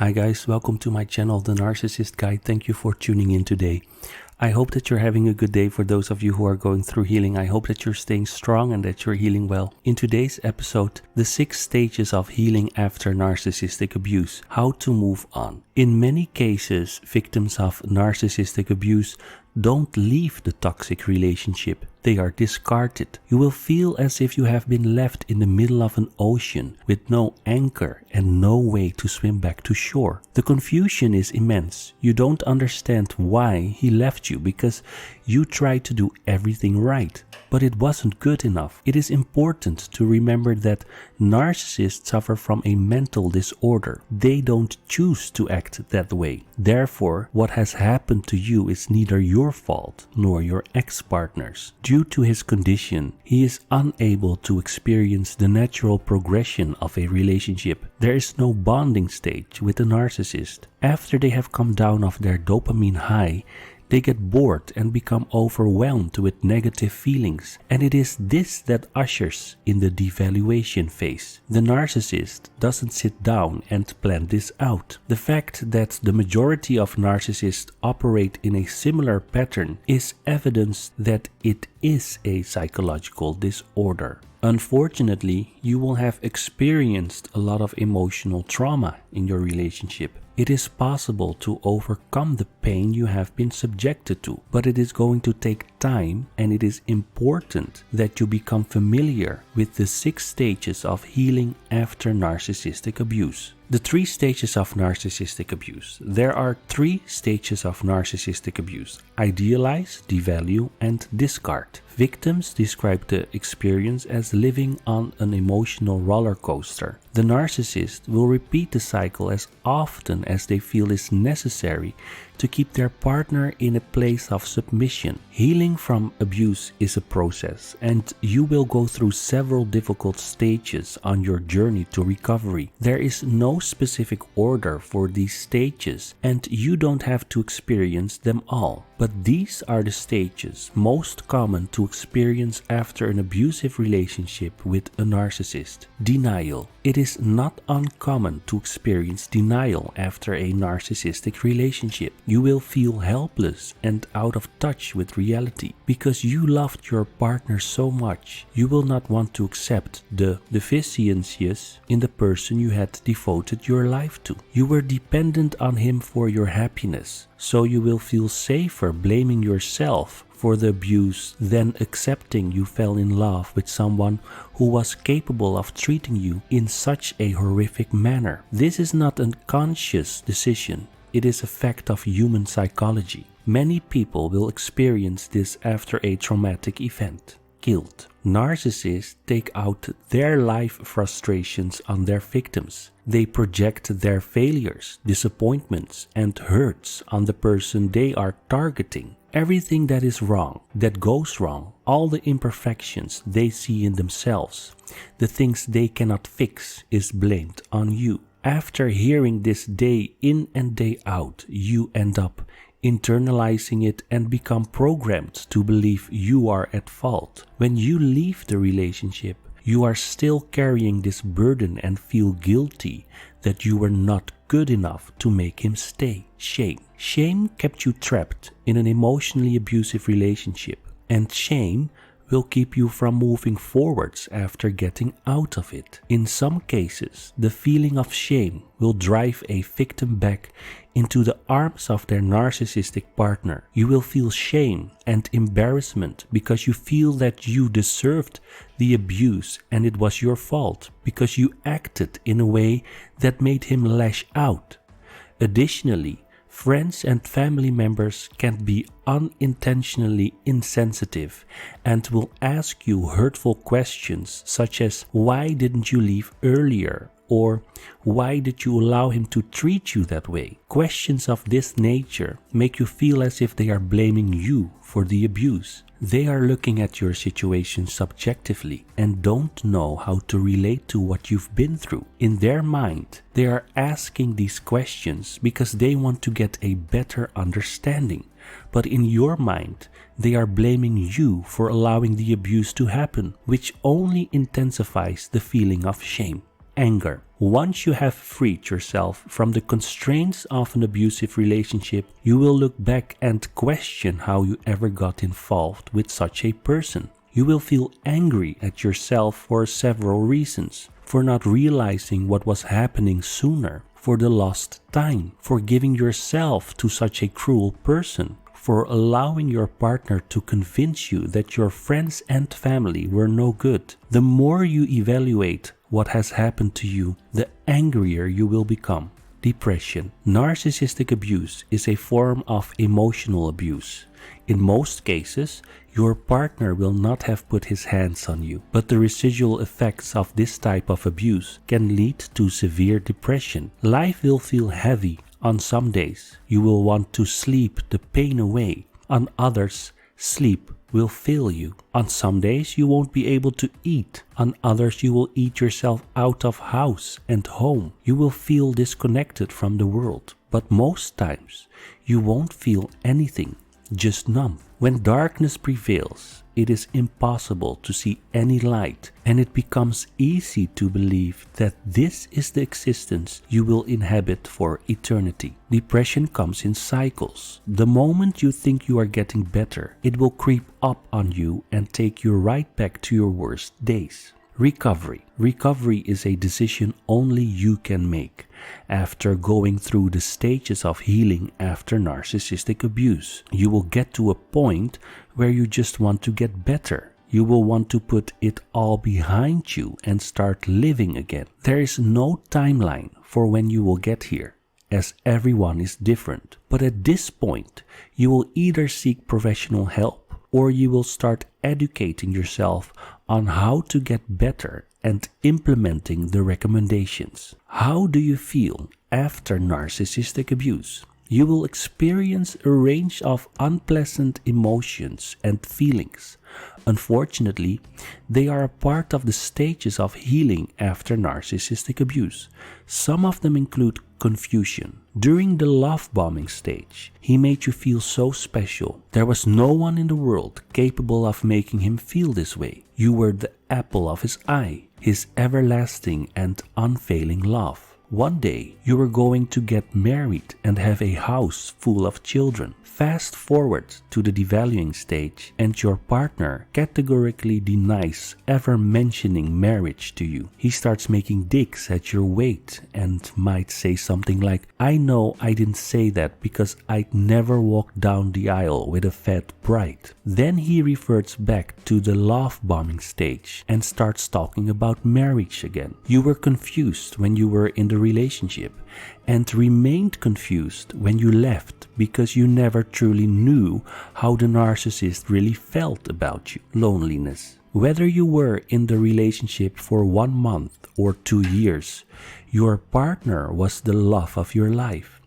Hi guys, welcome to my channel, The Narcissist Guide. Thank you for tuning in today. I hope that you're having a good day. For those of you who are going through healing, I hope that you're staying strong and that you're healing well. In today's episode, the 6 stages of healing after narcissistic abuse, how to move on. In many cases, victims of narcissistic abuse don't leave the toxic relationship. They are discarded. You will feel as if you have been left in the middle of an ocean with no anchor and no way to swim back to shore. The confusion is immense. You don't understand why he left you because you tried to do everything right, but it wasn't good enough. It is important to remember that narcissists suffer from a mental disorder. They don't choose to act that way. Therefore, what has happened to you is neither your fault nor your ex-partner's. Due to his condition, he is unable to experience the natural progression of a relationship. There is no bonding stage with a narcissist. After they have come down off their dopamine high, they get bored and become overwhelmed with negative feelings, and it is this that ushers in the devaluation phase. The narcissist doesn't sit down and plan this out. The fact that the majority of narcissists operate in a similar pattern is evidence that it is a psychological disorder. Unfortunately, you will have experienced a lot of emotional trauma in your relationship. It is possible to overcome the pain you have been subjected to, but it is going to take time, and it is important that you become familiar with the 6 stages of healing after narcissistic abuse. The 3 stages of narcissistic abuse. There are 3 stages of narcissistic abuse: idealize, devalue, and discard. Victims describe the experience as living on an emotional roller coaster. The narcissist will repeat the cycle as often as they feel is necessary to keep their partner in a place of submission. Healing from abuse is a process, and you will go through several difficult stages on your journey to recovery. There is no specific order for these stages, and you don't have to experience them all. But these are the stages most common to experience after an abusive relationship with a narcissist. Denial. It is not uncommon to experience denial after a narcissistic relationship. You will feel helpless and out of touch with reality. Because you loved your partner so much, you will not want to accept the deficiencies in the person you had devoted your life to. You were dependent on him for your happiness, so you will feel safer blaming yourself for the abuse than accepting you fell in love with someone who was capable of treating you in such a horrific manner. This is not a conscious decision. It is a fact of human psychology. Many people will experience this after a traumatic event. Guilt. Narcissists take out their life frustrations on their victims. They project their failures, disappointments, and hurts on the person they are targeting. Everything that is wrong, that goes wrong, all the imperfections they see in themselves, the things they cannot fix, is blamed on you. After hearing this day in and day out, you end up internalizing it and become programmed to believe you are at fault. When you leave the relationship, you are still carrying this burden and feel guilty that you were not good enough to make him stay. Shame. Shame kept you trapped in an emotionally abusive relationship, and shame will keep you from moving forwards after getting out of it. In some cases, the feeling of shame will drive a victim back into the arms of their narcissistic partner. You will feel shame and embarrassment because you feel that you deserved the abuse and it was your fault because you acted in a way that made him lash out. Additionally, friends and family members can be unintentionally insensitive and will ask you hurtful questions such as, "Why didn't you leave earlier?" or "Why did you allow him to treat you that way?" Questions of this nature make you feel as if they are blaming you for the abuse. They are looking at your situation subjectively and don't know how to relate to what you've been through. In their mind, they are asking these questions because they want to get a better understanding. But in your mind, they are blaming you for allowing the abuse to happen, which only intensifies the feeling of shame. anger. Once you have freed yourself from the constraints of an abusive relationship, you will look back and question how you ever got involved with such a person. You will feel angry at yourself for several reasons. For not realizing what was happening sooner, for the lost time, for giving yourself to such a cruel person, for allowing your partner to convince you that your friends and family were no good. The more you evaluate what has happened to you, the angrier you will become. Depression. Narcissistic abuse is a form of emotional abuse. In most cases, your partner will not have put his hands on you, but the residual effects of this type of abuse can lead to severe depression. Life will feel heavy on some days. You will want to sleep the pain away. On others, sleep will fail you. On some days, you won't be able to eat. On others, you will eat yourself out of house and home. You will feel disconnected from the world. But most times, you won't feel anything, just numb. When darkness prevails, it is impossible to see any light, and it becomes easy to believe that this is the existence you will inhabit for eternity. Depression comes in cycles. The moment you think you are getting better, it will creep up on you and take you right back to your worst days. Recovery. Recovery is a decision only you can make after going through the stages of healing after narcissistic abuse. You will get to a point where you just want to get better. You will want to put it all behind you and start living again. There is no timeline for when you will get here, as everyone is different. But at this point, you will either seek professional help or you will start educating yourself on how to get better and implementing the recommendations. How do you feel after narcissistic abuse? You will experience a range of unpleasant emotions and feelings. Unfortunately, they are a part of the stages of healing after narcissistic abuse. Some of them include confusion. During the love bombing stage, he made you feel so special. There was no one in the world capable of making him feel this way. You were the apple of his eye, his everlasting and unfailing love. One day, you were going to get married and have a house full of children. Fast forward to the devaluing stage, and your partner categorically denies ever mentioning marriage to you. He starts making digs at your weight and might say something like, "I know I didn't say that because I'd never walk down the aisle with a fat bride." Then he reverts back to the love bombing stage and starts talking about marriage again. You were confused when you were in the relationship and remained confused when you left because you never truly knew how the narcissist really felt about you. Loneliness. Whether you were in the relationship for 1 month or 2 years, your partner was the love of your life.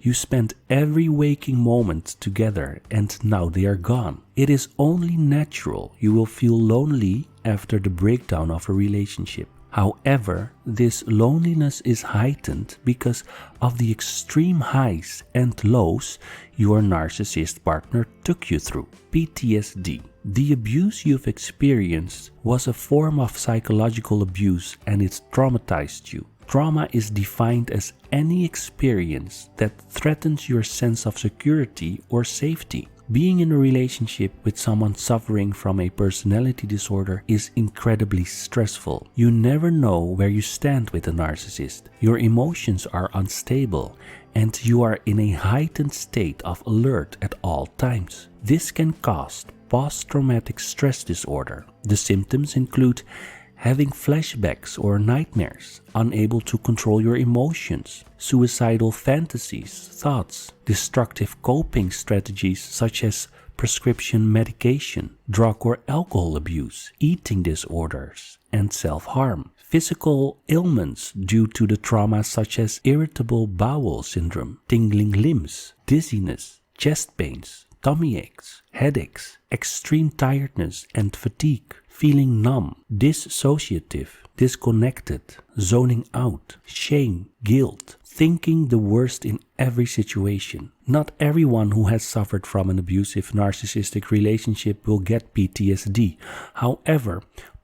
You spent every waking moment together and now they are gone. It is only natural you will feel lonely after the breakdown of a relationship. However, this loneliness is heightened because of the extreme highs and lows your narcissist partner took you through. PTSD. The abuse you've experienced was a form of psychological abuse and it traumatized you. Trauma is defined as any experience that threatens your sense of security or safety. Being in a relationship with someone suffering from a personality disorder is incredibly stressful. You never know where you stand with a narcissist. Your emotions are unstable and you are in a heightened state of alert at all times. This can cause post-traumatic stress disorder. The symptoms include having flashbacks or nightmares, unable to control your emotions, suicidal fantasies, thoughts, destructive coping strategies such as prescription medication, drug or alcohol abuse, eating disorders, and self-harm. Physical ailments due to the trauma such as irritable bowel syndrome, tingling limbs, dizziness, chest pains, tummy aches, headaches, extreme tiredness and fatigue, feeling numb, dissociative, disconnected, zoning out, shame, guilt, thinking the worst in every situation. Not everyone who has suffered from an abusive narcissistic relationship will get PTSD. However,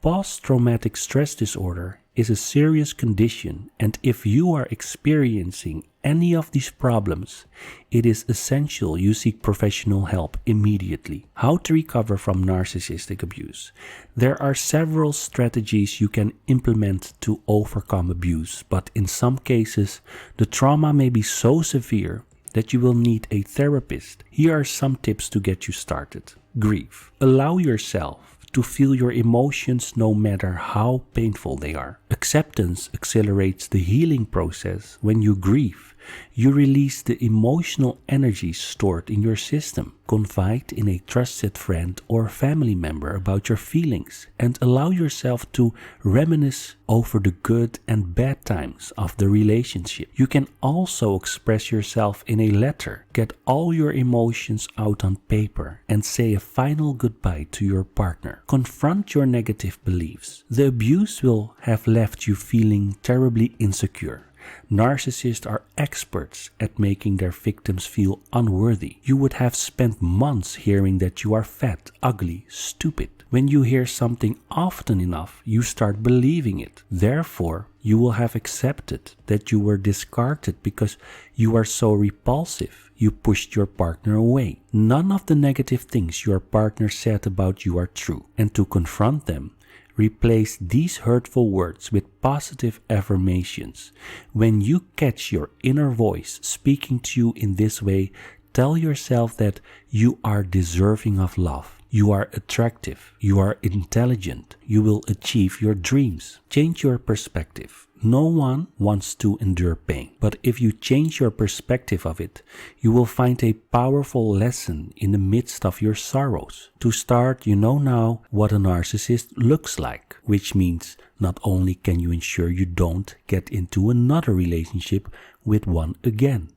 post-traumatic stress disorder is a serious condition, and if you are experiencing any of these problems, it is essential you seek professional help immediately. How to recover from narcissistic abuse? There are several strategies you can implement to overcome abuse, but in some cases, the trauma may be so severe that you will need a therapist. Here are some tips to get you started. Grief. Allow yourself to feel your emotions no matter how painful they are. Acceptance accelerates the healing process. When you grieve, you release the emotional energy stored in your system. Confide in a trusted friend or family member about your feelings and allow yourself to reminisce over the good and bad times of the relationship. You can also express yourself in a letter. Get all your emotions out on paper and say a final goodbye to your partner. Confront your negative beliefs. The abuse will have left you feeling terribly insecure. Narcissists are experts at making their victims feel unworthy. You would have spent months hearing that you are fat, ugly, stupid. When you hear something often enough, you start believing it. Therefore, you will have accepted that you were discarded because you are so repulsive. You pushed your partner away. None of the negative things your partner said about you are true. And to confront them, replace these hurtful words with positive affirmations. When you catch your inner voice speaking to you in this way, tell yourself that you are deserving of love. You are attractive. You are intelligent. You will achieve your dreams. Change your perspective. No one wants to endure pain, but if you change your perspective of it, you will find a powerful lesson in the midst of your sorrows. To start, you know now what a narcissist looks like, which means not only can you ensure you don't get into another relationship with one again,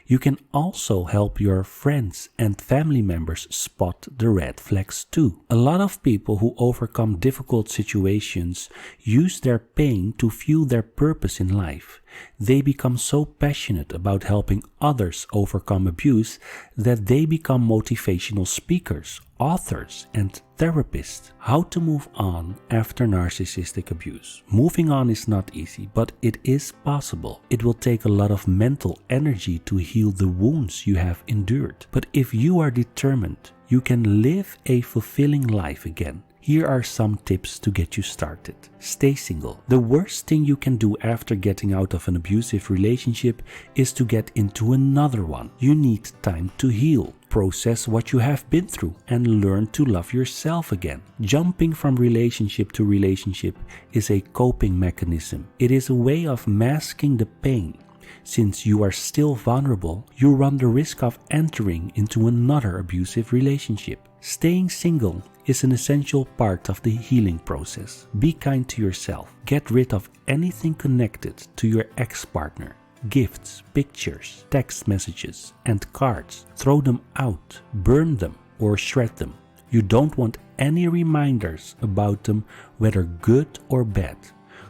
you can also help your friends and family members spot the red flags too. A lot of people who overcome difficult situations use their pain to fuel their purpose in life. They become so passionate about helping others overcome abuse that they become motivational speakers, authors, and therapists. How to move on after narcissistic abuse. Moving on is not easy, but it is possible. It will take a lot of mental energy to heal the wounds you have endured. But if you are determined, you can live a fulfilling life again. Here are some tips to get you started. Stay single. The worst thing you can do after getting out of an abusive relationship is to get into another one. You need time to heal, process what you have been through, and learn to love yourself again. Jumping from relationship to relationship is a coping mechanism. It is a way of masking the pain. Since you are still vulnerable, you run the risk of entering into another abusive relationship. Staying single is an essential part of the healing process. Be kind to yourself. Get rid of anything connected to your ex-partner. Gifts, pictures, text messages, and cards. Throw them out, burn them, or shred them. You don't want any reminders about them, whether good or bad.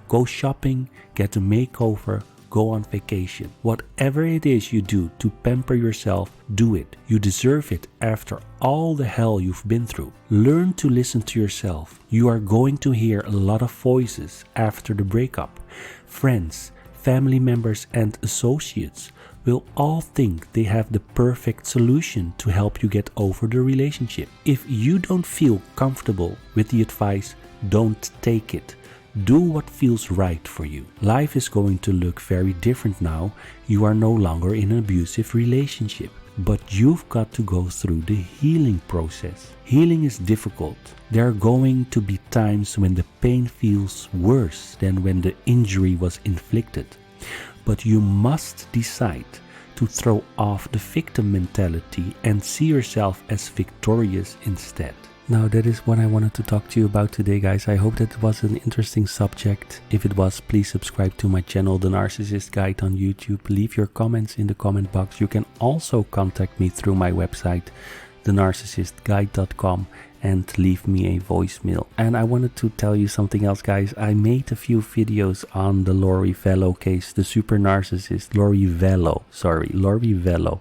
Go shopping, get a makeover, go on vacation. Whatever it is you do to pamper yourself, do it. You deserve it after all the hell you've been through. Learn to listen to yourself. You are going to hear a lot of voices after the breakup. Friends, family members, and associates will all think they have the perfect solution to help you get over the relationship. If you don't feel comfortable with the advice, don't take it. Do what feels right for you. Life is going to look very different now. You are no longer in an abusive relationship, but you've got to go through the healing process. Healing is difficult. There are going to be times when the pain feels worse than when the injury was inflicted. But you must decide to throw off the victim mentality and see yourself as victorious instead. Now that is what I wanted to talk to you about today, guys. I hope that it was an interesting subject. If it was, please subscribe to my channel, The Narcissist Guide on YouTube. Leave your comments in the comment box. You can also contact me through my website, thenarcissistguide.com, and leave me a voicemail. And I wanted to tell you something else, guys. I made a few videos on the Lori Vallow case, the super narcissist Lori Vallow.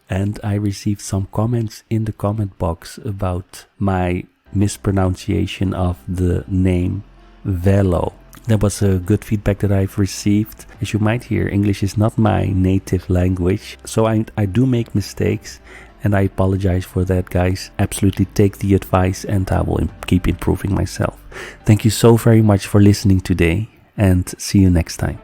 And I received some comments in the comment box about my mispronunciation of the name Vallow. That was a good feedback that I've received. As you might hear, English is not my native language, so I do make mistakes, and I apologize for that, guys. Absolutely take the advice, and I will keep improving myself. Thank you so very much for listening today, and see you next time.